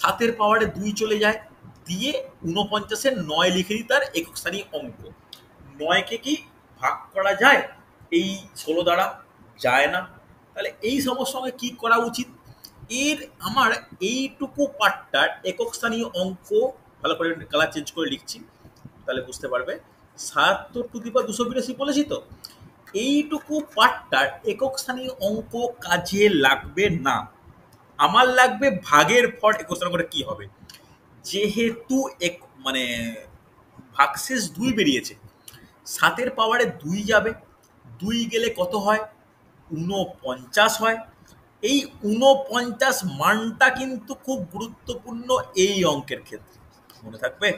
7-এর পাওয়ারে 2 চলে যায়, দিয়ে 49-এর 9 লিখে দিই তার একক স্থানীয় অঙ্ক। 9কে কি ভাগ করা যায় এই 16 দ্বারা? যায় না। তাহলে এই সমস্যার সঙ্গে কি করা উচিত? এর আমার এইটুকু পার্টটার একক স্থানীয় অঙ্ক, ভালো করে কালার চেঞ্জ করে লিখছি তাহলে বুঝতে পারবে। 77 বলেছি তো, এইটুকু পার্টটার একক স্থানীয় অঙ্ক কাজে লাগবে না। আমার লাগবে ভাগের ফল একক স্থানীয় অঙ্কটা কি হবে। যেহেতু মানে ভাগশেষ 2 বেরিয়েছে, 7-এর পাওয়ারে 2 যাবে, 2 গেলে কত হয়? 49 হয়। এই 49 মানটা কিন্তু খুব গুরুত্বপূর্ণ এই অঙ্কের ক্ষেত্রে, মনে থাকবে।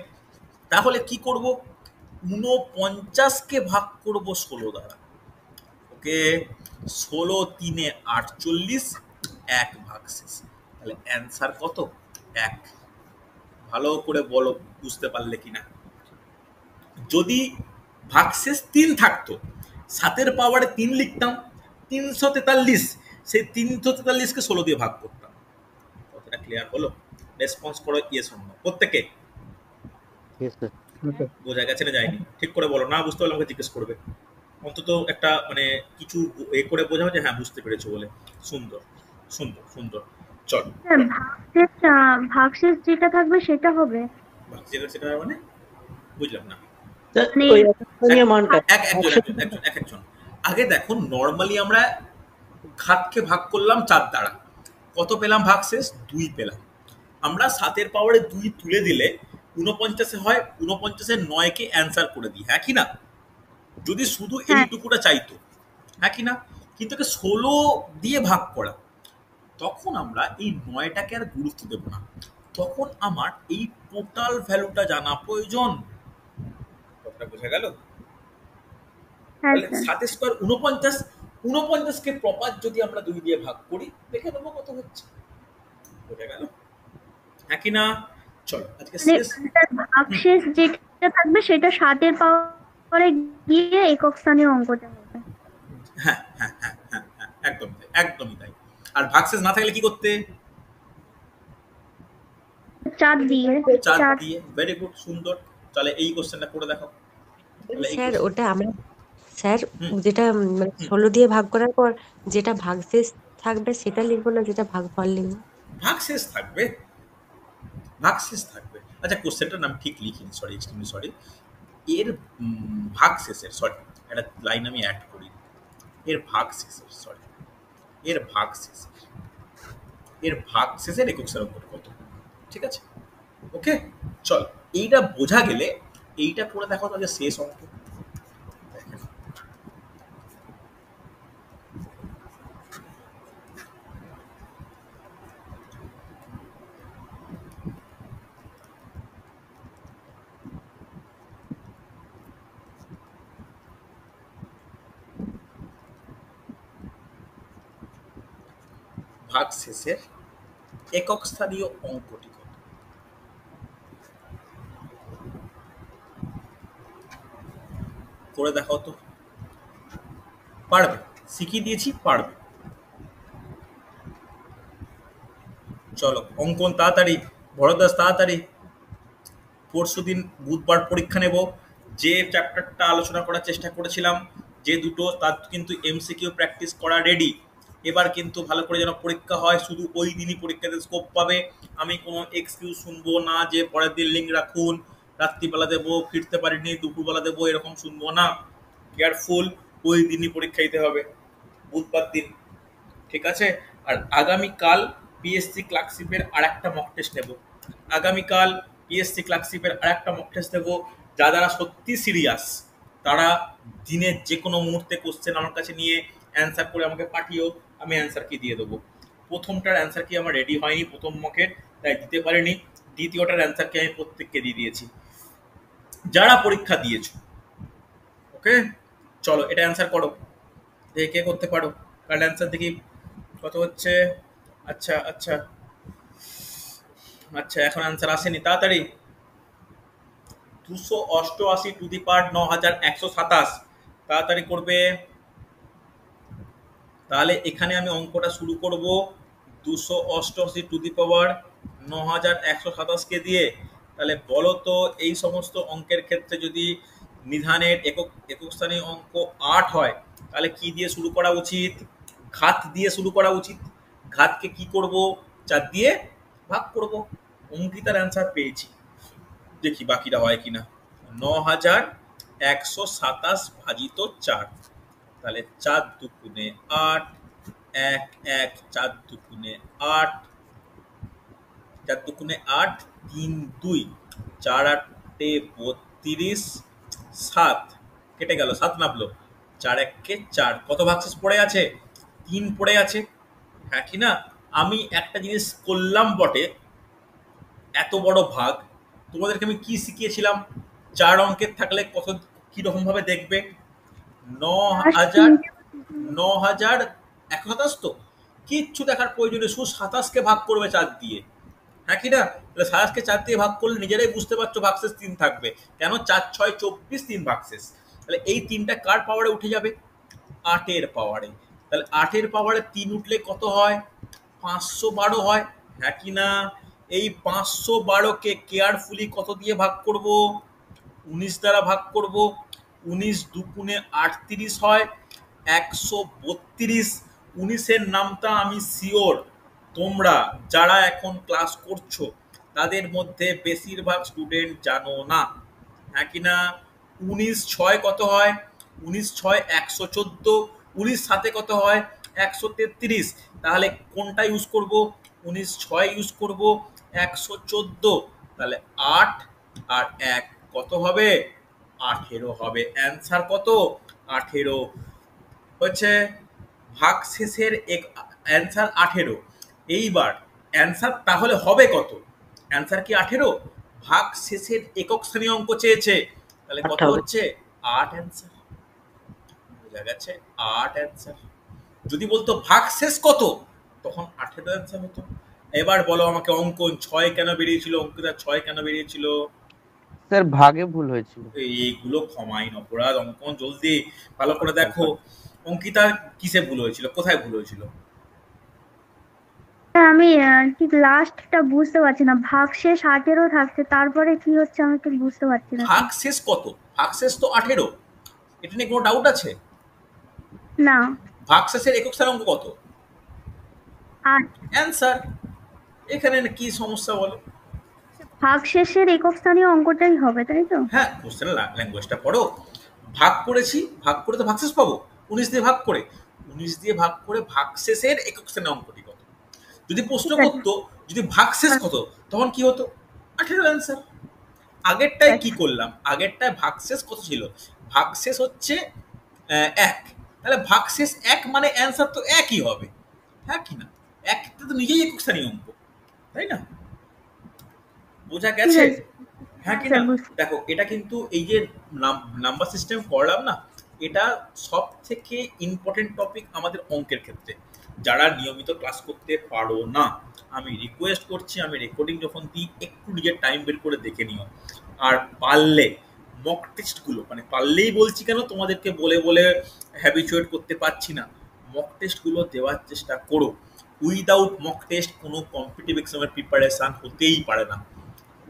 তাহলে কি করব? 49কে ভাগ করব 16 দ্বারা। ওকে, 16×3 = 48, 1 ভাগশেষ। তাহলে অ্যান্সার কত? 1। ভালো করে বলো বুঝতে পারলে কিনা। যদি ভাগশেষ 3 থাকতো, 7-এর পাওয়ারে 3 লিখতাম, 343, সেই 343কে 16 দিয়ে ভাগ করতাম। কথাটা ক্লিয়ার হলো? রেসপন্স করো ইয়েস অর নো প্রত্যেকে। Yes, sir. বোঝা গেছে না যায়নি? ঠিক করে বলো, না বুঝতে পারলে আমাকে জিজ্ঞেস করবে। অন্তত একটা মানে কিছু করে বোঝাও যে হ্যাঁ বুঝতে পেরেছো বলে। সুন্দর সুন্দর সুন্দর। চল ভাগশেষ যেটা থাকবে সেটা হবে। সেটা মানে বুঝলাম না। Sir, মানে ওই একশো মানটা একজন আগে দেখো, নর্মালি আমরা ঘাতকে ভাগ করলাম 4 দ্বারা, কত পেলাম ভাগশেষ? 2 পেলাম। আমরা 7 পাওয়ারে 2 তুলে দিলে 49 হয়, 49-এর 9কে অ্যান্সার করে দিই, হ্যাঁ কি না? যদি শুধু এইটুকুটা চাইতো, হ্যাঁ কি না? কিন্তু 16 দিয়ে ভাগ করা, তখন আমরা এই 9টাকে আর গুরুত্ব দেব না, তখন আমার এই টোটাল ভ্যালুটা জানা প্রয়োজন। কথাটা বোঝা গেল? তাহলে 7 স্কোয়ার 49, 49কে প্রপার যদি আমরা 2 দিয়ে ভাগ করি, দেখে নেবো কত হচ্ছে। বোঝা গেল, হ্যাঁ কি না? চলো আজকে শেষ। ভাগশেষ যেটা থাকবে সেটা 7 পাওয়ারে গিয়ে একক স্থানীয় অঙ্কটা হবে। হ্যাঁ হ্যাঁ হ্যাঁ হ্যাঁ হ্যাঁ, একদমই তাই। আর ভাগশেষ না থাকলে কি করতে? 4 দিয়ে। 4 দিয়ে। ভেরি গুড, সুন্দর। তাহলে এই কোশ্চেনটা করে দেখো। স্যার ওটা আমরা স্যার হুম। যেটা মানে 16 দিয়ে ভাগ করার পর যেটা ভাগশেষ থাকবে সেটা লিখবো না যেটা ভাগফল লিখবো? ভাগশেষ থাকবে। আচ্ছা, কোশ্চেনটার নাম ঠিক লিখিনি, সরি, এক্সট্রিমলি সরি। এর ভাগশেষের, সরি, একটা লাইন আমি অ্যাড করি। এর ভাগশেষের একক স্থানাঙ্ক কত, ঠিক আছে? ওকে, চল এইটা বোঝা গেলে এইটা করে দেখো তো, শেষ অঙ্ক। ভাগশেষের একক স্থানীয় অঙ্কটি কত? করে দেখাও তো। পারবে, শিখিয়ে দিয়েছি, পারবে। চলো অঙ্কন তাড়াতাড়ি, ভরতদাস তাড়াতাড়ি। পরশুদিন বুধবার পরীক্ষা নেব। যে চ্যাপ্টারটা আলোচনা করার চেষ্টা করেছিলাম, যে দুটো, তার কিন্তু এমসিকিউ প্র্যাকটিস করা রেডি। এবার কিন্তু ভালো করে যেন পরীক্ষা হয়, শুধু ওই দিনই পরীক্ষাতে স্কোপ পাবে। আমি কোনো এক্সকিউজ শুনবো না যে পরের দিন লিঙ্ক রাখুন, রাত্রিবেলা দেবো, ফিরতে পারিনি, দুপুরবেলা দেবো, এরকম শুনবো না। কেয়ারফুল, ওই দিনই পরীক্ষা দিতে হবে, বুধবার দিন, ঠিক আছে? আর আগামীকাল পিএসসি ক্লার্কশিপের আর একটা মক টেস্ট নেব। যারা সত্যি সিরিয়াস, তারা দিনের যে কোনো মুহূর্তে কোশ্চেন আমার কাছে নিয়ে অ্যান্সার করে আমাকে পাঠিও, আমি অ্যান্সার কি দিয়ে দেবো। প্রথমটার অ্যান্সার কি আমার রেডি হয়নি, প্রথম মকের, তাই দিতে পারিনি। দ্বিতীয়টার অ্যান্সার কি আমি প্রত্যেককে দিয়ে দিয়েছি, যারা পরীক্ষা দিয়েছো। ওকে, চলো এটা অ্যান্সার করো, দেখে কে করতে পারো। কারেন্ট অ্যান্সার দেখি কত হচ্ছে। আচ্ছা আচ্ছা আচ্ছা, এখন অ্যান্সার আসেনি, তাড়াতাড়ি। 288 টু দি পাওয়ার 9127, তাড়াতাড়ি করবে। তাহলে এখানে আমি অঙ্কটা শুরু করব 288 টু দি পাওয়ার 9127কে দিয়ে। তাহলে বলো তো, এই সমস্ত অঙ্কের ক্ষেত্রে যদি নিধানের একক স্থানীয় অঙ্ক 8 হয়, তাহলে কি দিয়ে শুরু করা উচিত? ঘাত দিয়ে শুরু করা উচিত। ঘাতকে কি করব? 4 দিয়ে ভাগ করব। অঙ্কিতার অ্যান্সার পেয়েছি, দেখি বাকিটা হয় কিনা। 9127 ভাজিত 4, তাহলে 4 দুগুণে 8, 1 1, 4 দুগুণে 8, 4 দুগুণে 8, 3 2, 4 8 32, 7 কেটে গেল, 7 নামলো, 4 1 4। কত ভাগশেষ পড়ে আছে? 3 পড়ে আছে, হ্যাঁ কি না? আমি একটা জিনিস করলাম বটে, এত বড় ভাগ তোমাদেরকে আমি কি শিখিয়েছিলাম? 4 অঙ্কের থাকলে কত কিরকম ভাবে দেখবে। 9127, তো কিচ্ছু দেখার প্রয়োজন নেই, শুধু 27কে ভাগ করবে 4 দিয়ে, হ্যাঁ কি না? তাহলে 27কে 4 দিয়ে ভাগ করলে নিজেরাই বুঝতে পারছো ভাগশেষ 3 থাকবে। কেন? 4 6 24, 3 ভাগশেষ। তাহলে এই 3টা কার পাওয়ারে উঠে যাবে? 8-এর পাওয়ারে। তাহলে 8-এর পাওয়ারে 3 উঠলে কত হয়? 512 হয়, হ্যাঁ কি না? এই 512কে কেয়ারফুলি কত দিয়ে ভাগ করব? 19 দ্বারা ভাগ করব। 19 দুগুণে 38 হয় 132। 19-এর নামটা আমি শিওর তোমরা যারা এখন ক্লাস করছো তাদের মধ্যে বেশিরভাগ স্টুডেন্ট জানো না, হ্যাঁ কি না? 19 6 কত হয়? 19 6 114। 19 7 কত হয়? 133। তাহলে কোনটা ইউজ করব? 19 6 ইউজ করব। 114, তাহলে 8 আর 1 কত হবে? 18 হবে। অ্যান্সার কত? 18 হচ্ছে ভাগশেষের অ্যান্সার 18। এইবার অ্যান্সার তাহলে হবে কত? অ্যান্সার কি 18? ভাগশেষের একক স্থানীয় অঙ্ক চেয়েছে, তাহলে কত 8 হবে। হচ্ছে? 8 অ্যান্সার। বোঝা গেছে? 8 অ্যান্সার। যদি বলতো ভাগশেষ কত, তখন 18 অ্যান্সার হতো। এবার বলো আমাকে অঙ্কন 6 কেন বেরিয়েছিল? অঙ্কিতা 6 কেন বেরিয়েছিল? স্যার ভাগে ভুল হয়েছিল। এইগুলো ক্ষমাহীন অপরাধ। অঙ্কন জলদি ভালো করে দেখো। অঙ্কিতার কিসে ভুল হয়েছিল? কোথায় ভুল হয়েছিল? আমি ঠিক লাস্টটা বুঝতে পারছি না, ভাগশেষ 18 থাকছে, তারপরে কি হচ্ছে আমি ঠিক বুঝতে পারছি না। ভাগশেষ কত? ভাগশেষ তো 18। এটা নিয়ে কোনো ডাউট আছে? না, ভাগশেষের একক স্থানাঙ্ক কত? 8। অ্যান্সার। এখানে কি সমস্যা বলো? ভাগশেষের একক স্থানীয় অঙ্কটাই হবে, তাই তো? হ্যাঁ, কোশ্চেনের ল্যাঙ্গুয়েজটা পড়ো। ভাগ করেছি, ভাগ করে তো ভাগশেষ পাবো। 19 দিয়ে ভাগ করে, 19 দিয়ে ভাগ করে ভাগশেষের একক স্থানীয় অঙ্কটি কত? যদি প্রশ্ন ঠিক আছে। করতো যদি ভাগশেষ কত, তখন কি হতো? 18 অ্যান্সার। আগেরটায় কি করলাম? আগেরটায় ভাগশেষ কত ছিল? ভাগশেষ হচ্ছে 1। তাহলে ভাগশেষ 1 মানে অ্যান্সার তো একই হবে, হ্যাঁ কি না? 1 তো নিজেই একক স্থানীয় অঙ্ক, তাই না? বোঝা ঠিক গেছে? আছে হ্যাঁ কি না? স্যার, বুঝতে দেখো এটা কিন্তু এই যে নাম্বার সিস্টেম করলাম না, এটা সব থেকে ইম্পর্টেন্ট টপিক আমাদের অঙ্কের ক্ষেত্রে। যারা নিয়মিত ক্লাস করতে পারো না, আমি রিকোয়েস্ট করছি, আমি রেকর্ডিং যখন দিই একটু নিজের টাইম বের করে দেখে নিও। আর পারলে মক টেস্টগুলো, মানে পারলেই বলছি কেন, তোমাদেরকে বলে বলে হ্যাবিচুয়েট করতে পারছি না, মক টেস্টগুলো দেওয়ার চেষ্টা করো। উইদাউট মক টেস্ট কোনো কম্পিটিটিভ এক্সামের প্রিপারেশান হতেই পারে না।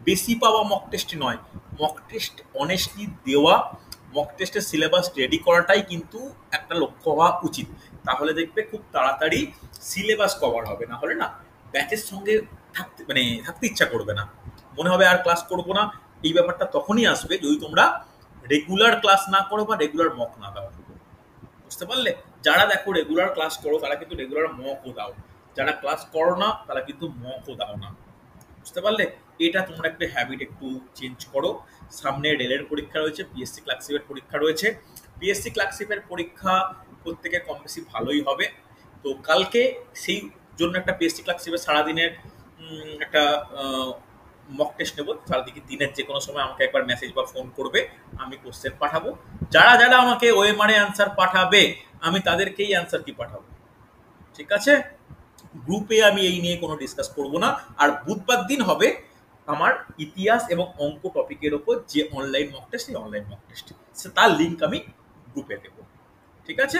বেশি পাওয়া মক টেস্ট নয়, মক টেস্ট অনেস্টলি দেওয়া, মক টেস্টের সিলেবাস রেডি করাটাই কিন্তু একটা লক্ষ্য হওয়া উচিত। তাহলে দেখবে খুব তাড়াতাড়ি সিলেবাস কভার হবে, না হলে না ব্যাচের সঙ্গে থাকতে ইচ্ছা করবে না, মনে হবে আর ক্লাস করব না। এই ব্যাপারটা তখনই আসবে যদি তোমরা রেগুলার ক্লাস না করো বা রেগুলার মক না দাও। বুঝতে পারলে? যারা দেখো রেগুলার ক্লাস করো তারা কিন্তু রেগুলার মকও দাও, যারা ক্লাস করো না তারা কিন্তু মকও দাও না। বুঝতে পারলে? এটা তোমরা একটা হ্যাবিট একটু চেঞ্জ করো। সামনে রেলের পরীক্ষা রয়েছে, পিএসসি ক্লার্কশিপের পরীক্ষা রয়েছে। পিএসসি ক্লার্কশিপের পরীক্ষা প্রত্যেকের কম বেশি ভালোই হবে। তো কালকে সেই জন্য একটা পিএসসি ক্লার্কশিপের সারাদিনের একটা মক টেস্ট নেবো। সারাদিকে দিনের যে কোনো সময় আমাকে একবার মেসেজ বা ফোন করবে, আমি কোশ্চেন পাঠাবো। যারা যারা আমাকে ওএমআরে অ্যান্সার পাঠাবে আমি তাদেরকেই অ্যান্সার কি পাঠাবো, ঠিক আছে? গ্রুপে আমি এই নিয়ে কোনো ডিসকাস করব না। আর বুধবার দিন হবে আমার ইতিহাস এবং অঙ্ক টপিকের ওপর যে অনলাইন মক টেস্ট, সেই অনলাইন মক টেস্ট তার লিঙ্ক আমি গ্রুপে দেবো, ঠিক আছে?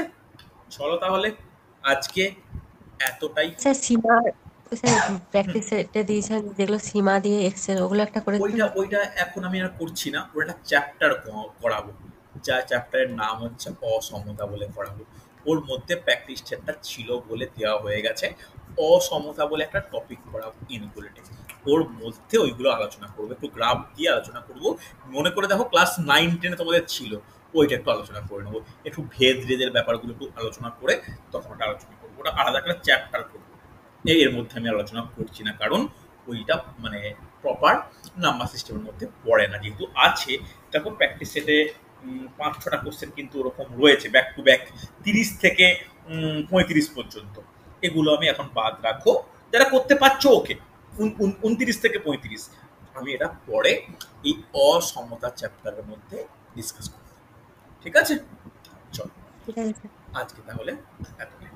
চলো তাহলে আজকে এতটাই। স্যার সীমা, স্যার প্র্যাকটিস এটা দিয়েছেন যেগুলো সীমা দিয়ে এক্সেল, ওগুলো একটা করে দিন। ওইটা এখন আমি আর করছি না, ওটা চ্যাপ্টার করাবো, যা চ্যাপ্টারের নাম হচ্ছে অসমতা বলে করাবো। ওর মধ্যে প্র্যাকটিস সেটটা ছিল বলে দেওয়া হয়ে গেছে। অসমতা বলে একটা টপিক পড়াবো ইনকুলেটিভ, ওর মধ্যে ওইগুলো আলোচনা করবো, একটু গ্রাফ দিয়ে আলোচনা করবো। মনে করে দেখো ক্লাস 9-10 তোমাদের ছিল, ওইটা একটু আলোচনা করে নেবো, একটু ভেদ রেদের ব্যাপারগুলো একটু আলোচনা করে তখন ওটা আলোচনা করবো। ওটা আলাদা একটা চ্যাপ্টার করবো, এর মধ্যে আমি আলোচনা করছি না, কারণ ওইটা মানে প্রপার নাম্বার সিস্টেমের মধ্যে পড়ে না। যেহেতু আছে দেখো প্র্যাকটিস সেটে 5-6টা কোশ্চেন কিন্তু ওরকম রয়েছে ব্যাক টু ব্যাক 30 থেকে 35 পর্যন্ত, এগুলো আমি এখন বাদ রাখো। যারা করতে পারছো ওকে, 29 থেকে 35 আমি এটা পরে এই অসমতা চ্যাপ্টারের মধ্যে ডিসকাস করব, ঠিক আছে? চলো ঠিক আছে। আজকে তাহলে এতটাই।